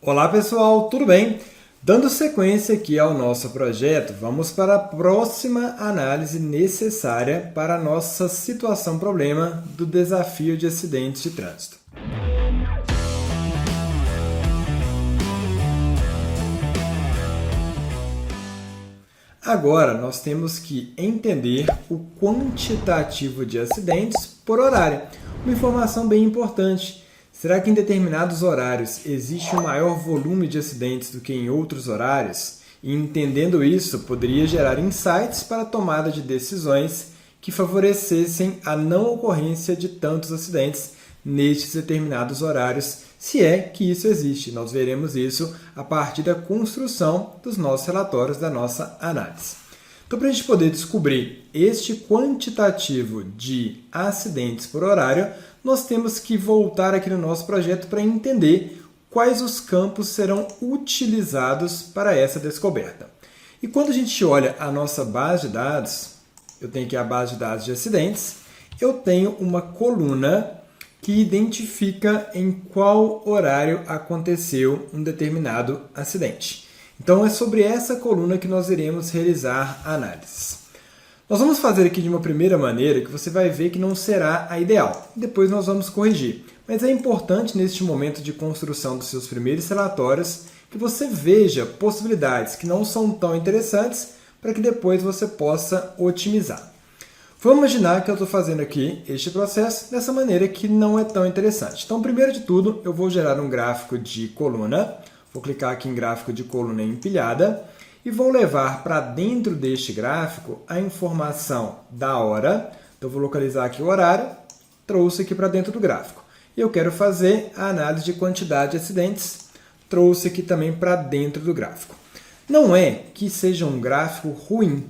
Olá pessoal, tudo bem? Dando sequência aqui ao nosso projeto, vamos para a próxima análise necessária para a nossa situação-problema do desafio de acidentes de trânsito. Agora, nós temos que entender o quantitativo de acidentes por horário. Uma informação bem importante. Será que em determinados horários existe um maior volume de acidentes do que em outros horários? E entendendo isso, poderia gerar insights para a tomada de decisões que favorecessem a não ocorrência de tantos acidentes nestes determinados horários, se é que isso existe. Nós veremos isso a partir da construção dos nossos relatórios, da nossa análise. Então, para a gente poder descobrir este quantitativo de acidentes por horário, nós temos que voltar aqui no nosso projeto para entender quais os campos serão utilizados para essa descoberta. E quando a gente olha a nossa base de dados, eu tenho aqui a base de dados de acidentes, eu tenho uma coluna que identifica em qual horário aconteceu um determinado acidente. Então, é sobre essa coluna que nós iremos realizar análises. Nós vamos fazer aqui de uma primeira maneira que você vai ver que não será a ideal. Depois nós vamos corrigir. Mas é importante, neste momento de construção dos seus primeiros relatórios, que você veja possibilidades que não são tão interessantes para que depois você possa otimizar. Vamos imaginar que eu estou fazendo aqui este processo dessa maneira que não é tão interessante. Então, primeiro de tudo, eu vou gerar um gráfico de coluna. Vou clicar aqui em gráfico de coluna empilhada e vou levar para dentro deste gráfico a informação da hora. Então, vou localizar aqui o horário, trouxe aqui para dentro do gráfico. E eu quero fazer a análise de quantidade de acidentes, trouxe aqui também para dentro do gráfico. Não é que seja um gráfico ruim.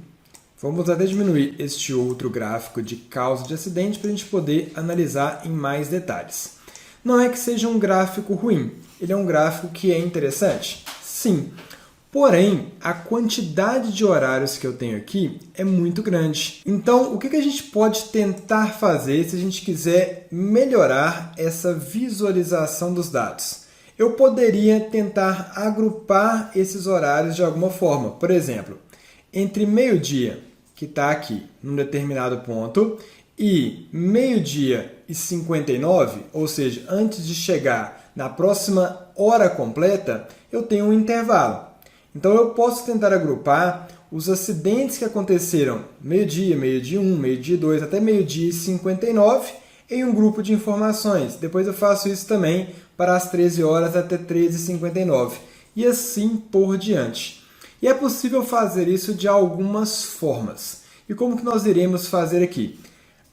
Vamos até diminuir este outro gráfico de causa de acidente para a gente poder analisar em mais detalhes. Não é que seja um gráfico ruim, ele é um gráfico que é interessante? Sim. Porém, a quantidade de horários que eu tenho aqui é muito grande. Então, o que a gente pode tentar fazer se a gente quiser melhorar essa visualização dos dados? Eu poderia tentar agrupar esses horários de alguma forma. Por exemplo, entre meio-dia, que está aqui num determinado ponto, e meio-dia e 59, ou seja, antes de chegar na próxima hora completa, eu tenho um intervalo. Então, eu posso tentar agrupar os acidentes que aconteceram meio-dia, meio-dia 1, meio-dia 2, até meio-dia e 59 em um grupo de informações. Depois eu faço isso também para as 13 horas até 13h59 e assim por diante. E é possível fazer isso de algumas formas. E como que nós iremos fazer aqui?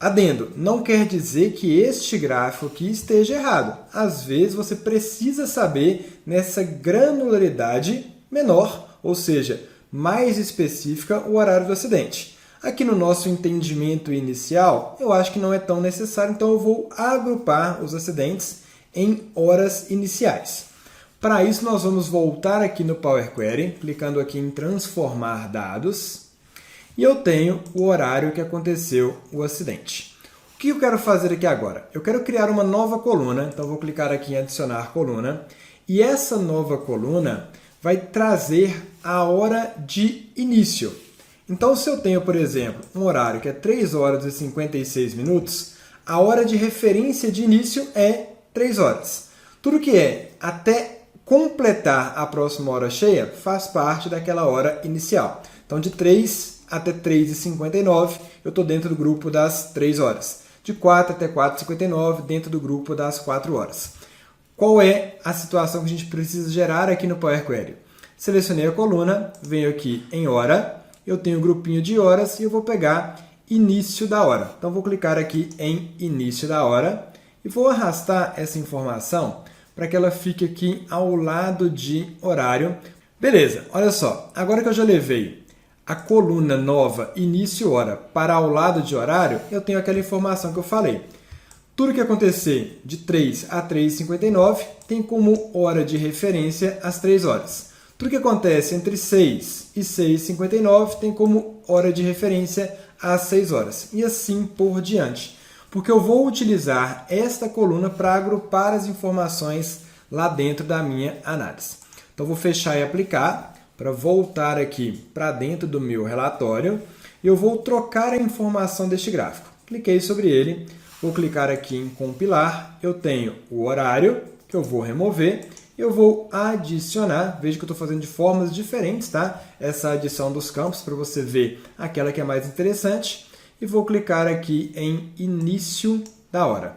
Adendo, não quer dizer que este gráfico aqui esteja errado. Às vezes você precisa saber nessa granularidade menor, ou seja, mais específica, o horário do acidente. Aqui no nosso entendimento inicial, eu acho que não é tão necessário, então eu vou agrupar os acidentes em horas iniciais. Para isso, nós vamos voltar aqui no Power Query, clicando aqui em transformar dados, e eu tenho o horário que aconteceu o acidente. O que eu quero fazer aqui agora? Eu quero criar uma nova coluna, então vou clicar aqui em adicionar coluna, e essa nova coluna vai trazer a hora de início. Então, se eu tenho, por exemplo, um horário que é 3 horas e 56 minutos, a hora de referência de início é 3 horas. Tudo que é até completar a próxima hora cheia faz parte daquela hora inicial. Então, de 3 até 3h59, eu estou dentro do grupo das 3 horas. De 4 até 4h59, dentro do grupo das 4 horas. Qual é a situação que a gente precisa gerar aqui no Power Query? Selecionei a coluna, venho aqui em hora, eu tenho um grupinho de horas e eu vou pegar início da hora. Então, vou clicar aqui em início da hora e vou arrastar essa informação para que ela fique aqui ao lado de horário. Beleza, olha só, agora que eu já levei a coluna nova início hora para ao lado de horário, eu tenho aquela informação que eu falei. Tudo que acontecer de 3 a 3h59 tem como hora de referência as 3 horas. Tudo que acontece entre 6 e 6h59 tem como hora de referência as 6 horas. E assim por diante. Porque eu vou utilizar esta coluna para agrupar as informações lá dentro da minha análise. Então, vou fechar e aplicar para voltar aqui para dentro do meu relatório e eu vou trocar a informação deste gráfico. Cliquei sobre ele, vou clicar aqui em compilar, eu tenho o horário que eu vou remover, eu vou adicionar, veja que eu estou fazendo de formas diferentes, tá? Essa adição dos campos para você ver aquela que é mais interessante e vou clicar aqui em início da hora.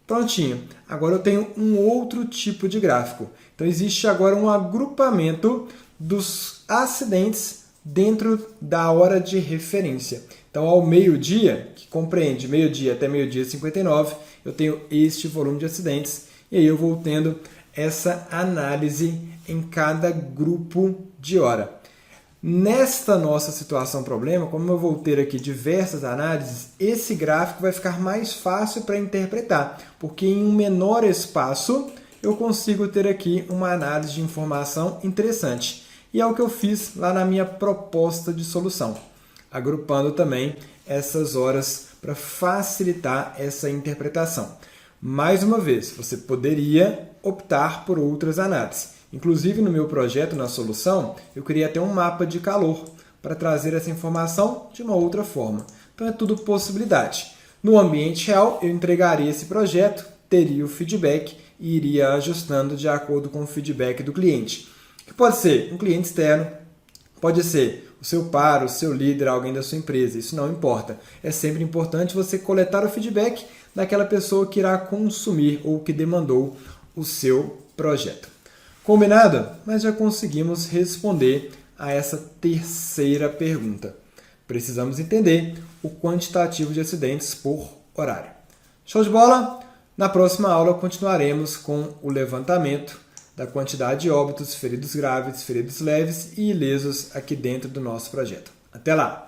Prontinho. Agora eu tenho um outro tipo de gráfico. Então existe agora um agrupamento dos acidentes dentro da hora de referência. Então ao meio-dia, que compreende meio-dia até meio-dia 59, eu tenho este volume de acidentes e aí eu vou tendo essa análise em cada grupo de hora. Nesta nossa situação problema, como eu vou ter aqui diversas análises, esse gráfico vai ficar mais fácil para interpretar, porque em um menor espaço eu consigo ter aqui uma análise de informação interessante. E é o que eu fiz lá na minha proposta de solução, agrupando também essas horas para facilitar essa interpretação. Mais uma vez, você poderia optar por outras análises. Inclusive, no meu projeto, na solução, eu queria ter um mapa de calor para trazer essa informação de uma outra forma. Então, é tudo possibilidade. No ambiente real, eu entregaria esse projeto, teria o feedback e iria ajustando de acordo com o feedback do cliente. Que pode ser um cliente externo, pode ser o seu par, o seu líder, alguém da sua empresa. Isso não importa. É sempre importante você coletar o feedback daquela pessoa que irá consumir ou que demandou o seu projeto. Combinado? Mas já conseguimos responder a essa terceira pergunta. Precisamos entender o quantitativo de acidentes por horário. Show de bola? Na próxima aula continuaremos com o levantamento da quantidade de óbitos, feridos graves, feridos leves e ilesos aqui dentro do nosso projeto. Até lá!